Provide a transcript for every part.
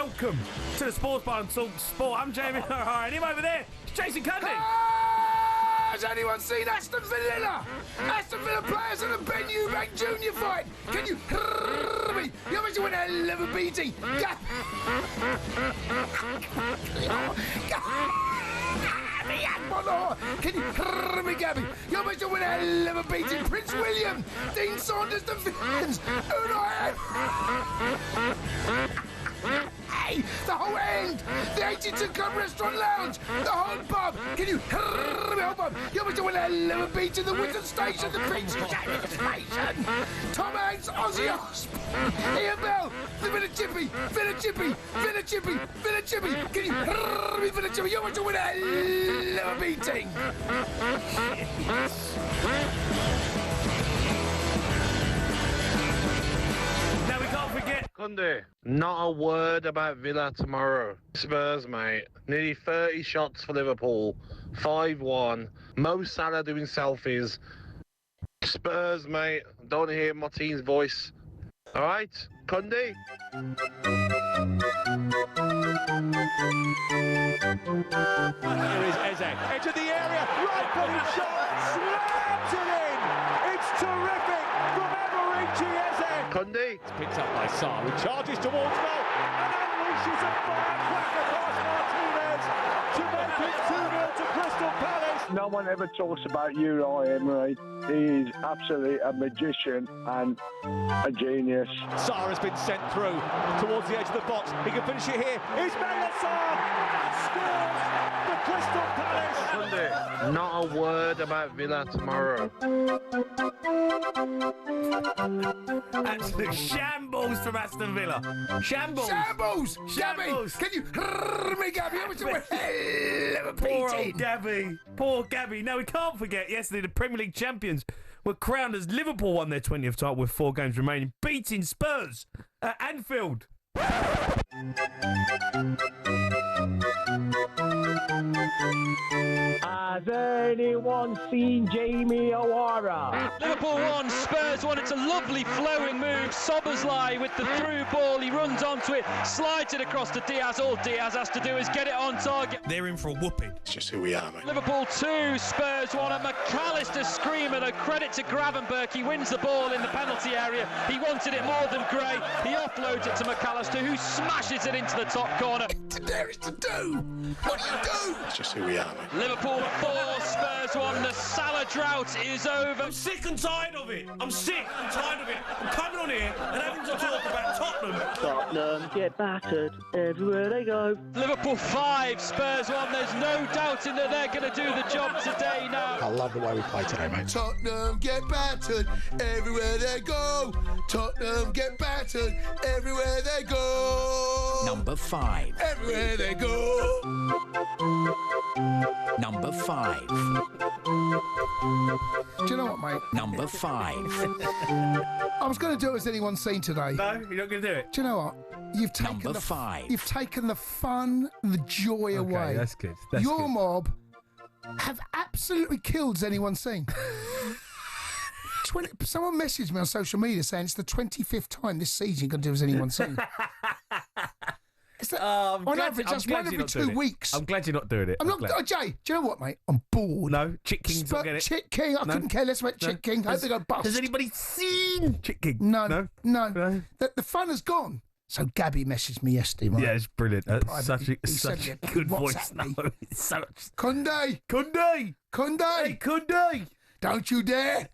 welcome to the Sports Bar on talkSPORT. I'm Jamie O'Hara, and him over there is Jason Cundy. Has anyone seen Aston Villa? Aston Villa players in a Ben Eubank Jr. fight. Can you hear me? You're meant to win a hell of a beating. Can you hear me, Gabby? You're meant to win a hell of a beating. Prince William, Dean Saunders, the villains. Who do I am? Hey, the whole end! The 82 Club Restaurant Lounge! The whole pub! Can you hear me, whole pub? You're meant to win a hell of a beat in the Winton Station, the Prince Station! Tom Hanks, Ozzy Osbourne, Ian Bell, the Villa Chippy! Can you hear me, Villa Chippy? You're meant to win a hell of a beating! Now we can't forget. Cundy, not a word about Villa tomorrow. Spurs, mate. Nearly 30 shots for Liverpool. 5-1. Mo Salah doing selfies. Spurs, mate. Don't hear my team's voice. All right, Cundy? Here is Eze. Into the area. Right footed shot. Slams it in. It's terrific from Emerichi Eze. Cundy? It's picked up by Salah, who charges towards goal and unleashes a firecracker past Martinez to make it 2-0 to Crystal Palace. No one ever talks about Unai Emery. He is absolutely a magician and a genius. Salah has been sent through towards the edge of the box. He can finish it here. Ismail Assar scores for Crystal Palace. Cundy, not a word about Villa tomorrow. Absolute shambles from Aston Villa. Shambles. Shambles! Shambles. Gabby! Can you hear me, Gabby? You're meant to win a hell of a Poor beating! old Gabby. Poor Gabby. Now, we can't forget yesterday the Premier League champions were crowned as Liverpool won their 20th title with 4 games remaining, beating Spurs at Anfield. Has anyone seen Jamie O'Hara? Liverpool 1, Spurs 1. It's a lovely flowing move. Soberslai with the through ball. He runs onto it, slides it across to Diaz. All Diaz has to do is get it on target. They're in for a whooping. It's just who we are, mate. Liverpool 2, Spurs 1. And McAllister screamer, though. Credit to Gravenberch. He wins the ball in the penalty area. He wanted it more than Gray. He offloads it to McAllister, who smashes it into the top corner. There is to do! What do you do? It's just who we are, mate. Liverpool 4, Spurs 1. The Salah drought is over. I'm sick and tired of it. I'm sick and tired of it. I'm coming on here and having to talk about Tottenham. Tottenham get battered everywhere they go. Liverpool 5, Spurs 1. There's no doubting that they're going to do the job today now. I love the way we play today, mate. Tottenham get battered everywhere they go. Tottenham get battered everywhere they go. Number 5. Everywhere they go. Number 5. Do you know what, mate? Number 5. I was going to do it as anyone's seen today. No, you're not going to do it. Do you know what? You've taken Number 5. You've taken the fun, the joy away. That's good. That's Your good. mob have absolutely killed as anyone's seen. Someone messaged me on social media saying it's the 25th time this season you're going to do as anyone's seen. On average, that's one every 2 weeks. I'm glad you're not doing it. I'm not. glad. Jay, do you know what, mate? I'm bored. No, Chick King's not getting it. Chick King, I couldn't care less about Chick King. I hope they go bust. Has anybody seen Chick King? No. No? The fun has gone. So Gabby messaged me yesterday, right? Yeah, it's brilliant. That's Privately, such he a said, good "WhatsApp voice. me." No, it's so Cundy, Cundy. Hey, Cundy. don't you dare.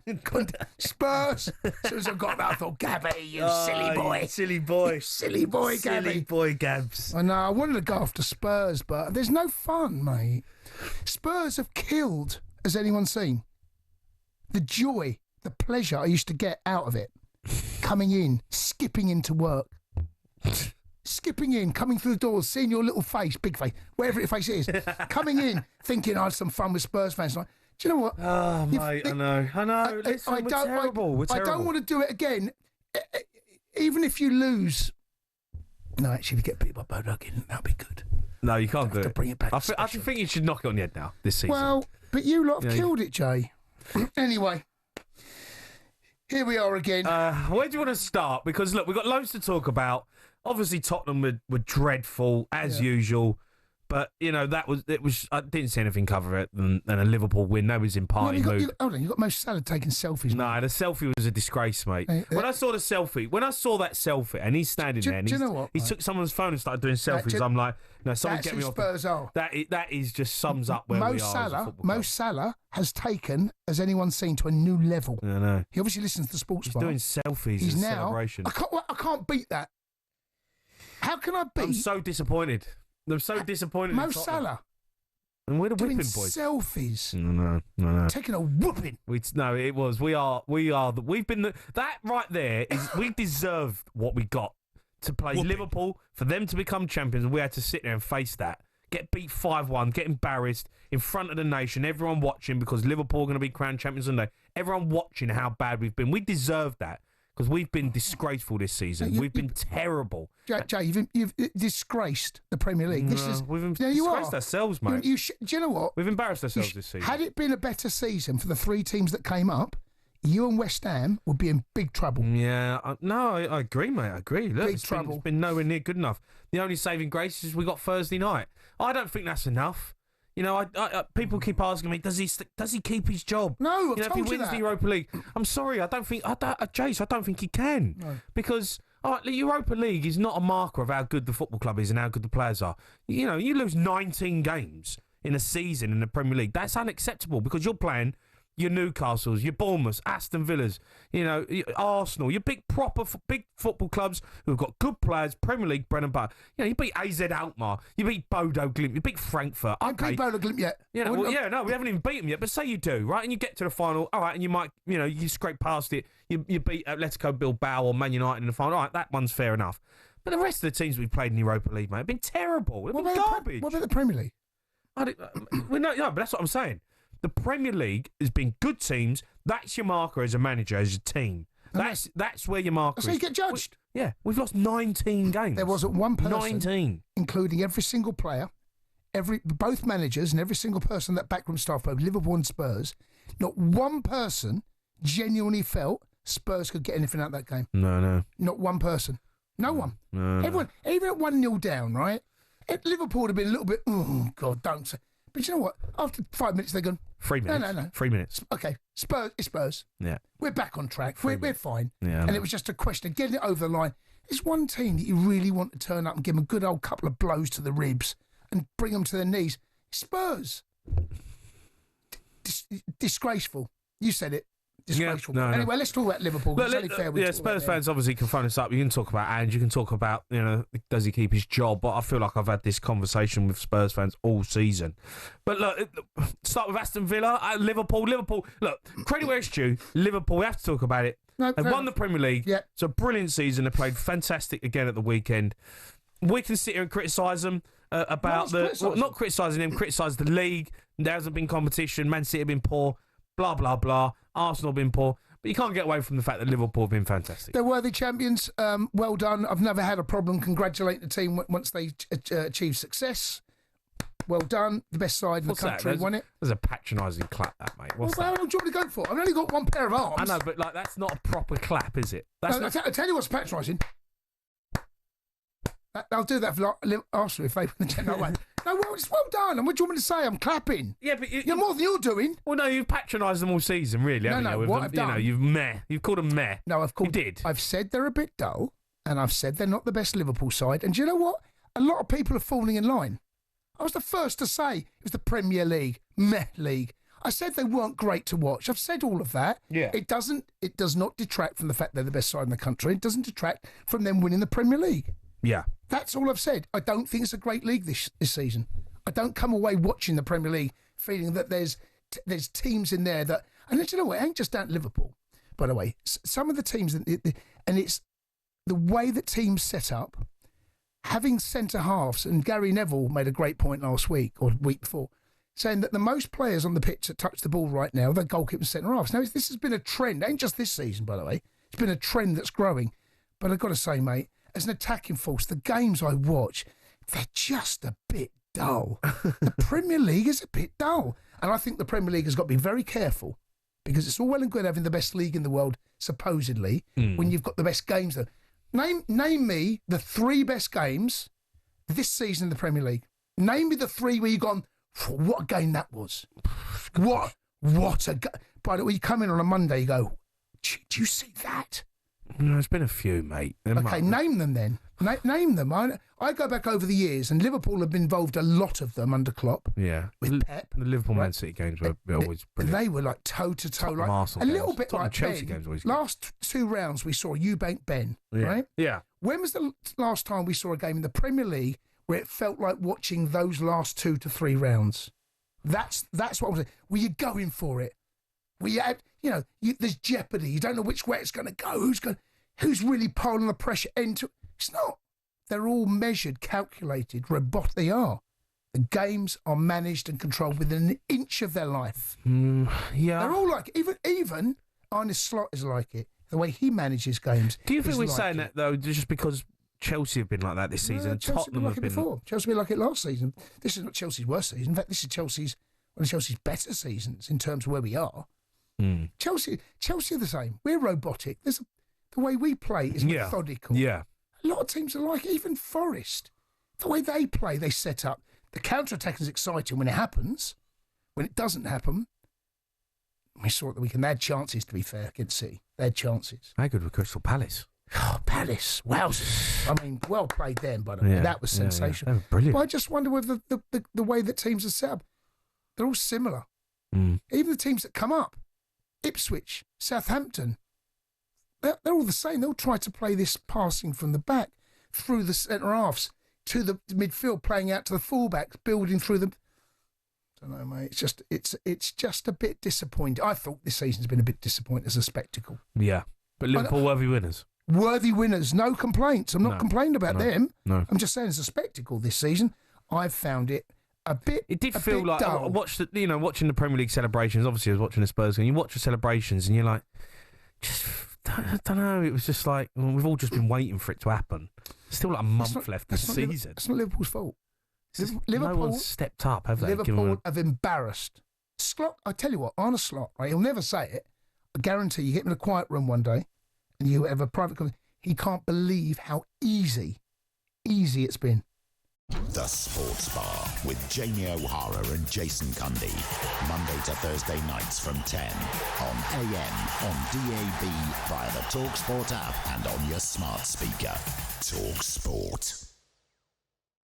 Spurs. As soon as I got that, I thought, Gabby, you silly boy. You silly boy. Silly boy, Gabby. Silly boy, Gabs. I know, I wanted to go after Spurs, but there's no fun, mate. Spurs have killed, as anyone's seen, the joy, the pleasure I used to get out of it. Coming in, skipping into work. Skipping in, coming through the doors, seeing your little face, big face, wherever your face is. Coming in, thinking I had some fun with Spurs fans. Like, do you know what? Oh, mate, I know. Listen, we're terrible. We're terrible. I don't want to do it again, even if you lose. No, actually, if you get beat by Bodogin, that'd be good. No, you can't do to it. bring it back. I think you should knock it on the head now this season. Well, but you lot have killed it, Jay. Anyway, here we are again. Where do you want to start? Because look, we've got loads to talk about. Obviously, Tottenham were dreadful as usual. But, you know, I didn't see anything cover it than a Liverpool win. That was in party mood. Hold on, you got Mo Salah taking selfies. No, the selfie was a disgrace, mate. When I saw that selfie, and he's standing there, and do you know what, he took someone's phone and started doing selfies. I'm like, no, someone get me off. Spurs are. That is just sums up where we are as a football club. Mo Salah has taken, as anyone's seen, to a new level. I know. He obviously listens to the sports bar. He's doing selfies He's as now, celebration. I can't beat that. How can I beat? I'm so disappointed. I'm so disappointed. Mo Salah. And we're the doing whipping boys. Selfies. No. Taking a whooping. It was. We've been that right there is we deserved what we got to play Liverpool for them to become champions, and we had to sit there and face that. Get beat 5-1, get embarrassed in front of the nation, everyone watching because Liverpool are going to be crowned champions Sunday. Everyone watching how bad we've been. We deserve that. Because we've been disgraceful this season. We've been terrible. Jay, you've disgraced the Premier League. We've disgraced ourselves, mate. Do you know what? We've embarrassed ourselves this season. Had it been a better season for the three teams that came up, you and West Ham would be in big trouble. Yeah, I agree, mate. I agree. Look, big trouble. It's been nowhere near good enough. The only saving grace is we got Thursday night. I don't think that's enough. You know, people keep asking me, does he keep his job? No, I've if told he wins the Europa League, I'm sorry, I don't think he can. No. Because the Europa League is not a marker of how good the football club is and how good the players are. You know, you lose 19 games in a season in the Premier League. That's unacceptable because you're playing your Newcastles, your Bournemouths, Aston Villas, you know, Arsenal, your big football clubs who've got good players, Premier League bread and butter. You know, you beat AZ Alkmaar, you beat Bodo Glimt, you beat Frankfurt. I haven't beat Bodo Glimt yet. You know, we haven't even beat them yet, but say you do, right? And you get to the final, all right, and you might, you know, you scrape past it, you beat Atletico Bilbao or Man United in the final, all right, that one's fair enough. But the rest of the teams we've played in the Europa League, mate, have been terrible. They've been garbage. What about the Premier League? No, but that's what I'm saying. The Premier League has been good teams. That's your marker as a manager, as a team. That's where your marker is. So you get judged. We've lost 19 games. There wasn't one person, 19, including every single player, both managers and every single person that backroom staff, both Liverpool and Spurs. Not one person genuinely felt Spurs could get anything out of that game. No. Not one person. No one. No. Everyone, even at 1-0 down, right? Liverpool would have been a little bit, oh, God, don't say. But you know what? After 5 minutes, they're gone. 3 minutes. No. 3 minutes. Okay, it's Spurs. Yeah. We're back on track. We're fine. Yeah, and it was just a question of getting it over the line. There's one team that you really want to turn up and give them a good old couple of blows to the ribs and bring them to their knees. Spurs. Disgraceful. You said it. Disgraceful. Yeah, anyway, let's talk about Liverpool. It's only fair Spurs fans obviously can phone us up. You can talk about Ange. You can talk about, you know, does he keep his job? But I feel like I've had this conversation with Spurs fans all season. But look, start with Aston Villa, Liverpool. Look, credit where it's due. Liverpool, we have to talk about it. They've won the Premier League. Yeah. It's a brilliant season. They played fantastic again at the weekend. We can sit here and criticise them about not criticising them, criticise the league. There hasn't been competition. Man City have been poor. Blah, blah, blah. Arsenal have been poor. But you can't get away from the fact that Liverpool have been fantastic. They're worthy champions. Well done. I've never had a problem congratulating the team once they achieve success. Well done. The best side in the country won it. There's a patronising clap, that, mate. What's that? How long do you want me to go for? I've only got one pair of arms. I know, but like that's not a proper clap, is it? I'll tell you what's patronising. I'll do that for Arsenal if they win the no way. No, it's well done. And what do you want me to say? I'm clapping. Yeah, but you're more than you're doing. Well, no, you've patronised them all season, really. No, what I've done. You've called them meh. No, you did. I've said they're a bit dull, and I've said they're not the best Liverpool side. And do you know what? A lot of people are falling in line. I was the first to say it was the Premier League, meh league. I said they weren't great to watch. I've said all of that. Yeah. It does not detract from the fact they're the best side in the country. It doesn't detract from them winning the Premier League. Yeah. That's all I've said. I don't think it's a great league this season. I don't come away watching the Premier League feeling that there's teams in there that... And you know what? It ain't just down to Liverpool, by the way. Some of the teams... And it's the way that teams set up, having centre-halves, and Gary Neville made a great point last week, or week before, saying that the most players on the pitch that touch the ball right now are the goalkeepers and centre-halves. Now, this has been a trend. It ain't just this season, by the way. It's been a trend that's growing. But I've got to say, mate, as an attacking force, the games I watch, they're just a bit dull. The Premier League is a bit dull. And I think the Premier League has got to be very careful, because it's all well and good having the best league in the world, supposedly, when you've got the best games. Name me the 3 best games this season in the Premier League. Name me the 3 where you've gone, what a game that was. What a game. By the way, you come in on a Monday, you go, do you see that? No, there's been a few, mate. Okay, name them then. Name them. I go back over the years, and Liverpool have been involved a lot of them under Klopp. Yeah. With Pep. The Liverpool Man City games were always brilliant. They were like toe-to-toe. Tottenham Like, Arsenal a little games. bit Tottenham like Chelsea Ben. games always good. Last 2 rounds we saw Eubank Ben, right? Yeah. When was the last time we saw a game in the Premier League where it felt like watching those last 2 to 3 rounds? That's what I was saying. Were you going for it? Were you had, there's jeopardy. You don't know which way it's going to go. Who's really piling the pressure into? It's not. They're all measured, calculated, robotic. They are. The games are managed and controlled within an inch of their life. Yeah. They're all like even Arne Slot is like it. The way he manages games. Do you think we're like saying it. that though, just because Chelsea have been like that this season? No, Chelsea Tottenham have have been been like it before. Chelsea been like it last season. This is not Chelsea's worst season. In fact, this is one of Chelsea's better seasons in terms of where we are. Chelsea are the same. We're robotic. The way we play is methodical. Yeah. A lot of teams are like, even Forest. The way they play, they set up. The counter-attack is exciting when it happens. When it doesn't happen, we saw it the weekend. They had chances, to be fair, against City. They had chances. How good with Crystal Palace? Oh, Palace. Wowzers. I mean, well played them, by the way. That was sensational. They were brilliant. But I just wonder whether the way that teams are set up, they're all similar. Even the teams that come up, Ipswich, Southampton, they're all the same. They'll try to play this passing from the back through the centre halves to the midfield, playing out to the fullbacks, building through them. I don't know, mate. It's just a bit disappointing. I thought this season's been a bit disappointing as a spectacle. Yeah, but Liverpool worthy winners. Worthy winners, no complaints. I'm not complaining about them. No. I'm just saying as a spectacle this season, I've found it a bit. It did feel like dull. I watched watching the Premier League celebrations. Obviously, I was watching the Spurs game. You watch the celebrations, and you're like, I don't know. It was just like we've all just been waiting for it to happen. Still like a month left this season. It's not Liverpool's fault. No one's stepped up, have they? Liverpool have embarrassed. Slot, I tell you what, Arne Slot, right, he'll never say it. I guarantee you, get him in a quiet room one day and you have a private conversation. He can't believe how easy it's been. The Sports Bar with Jamie O'Hara and Jason Cundy. Monday to Thursday nights from 10 on AM, on DAB, via the talkSPORT app and on your smart speaker. talkSPORT.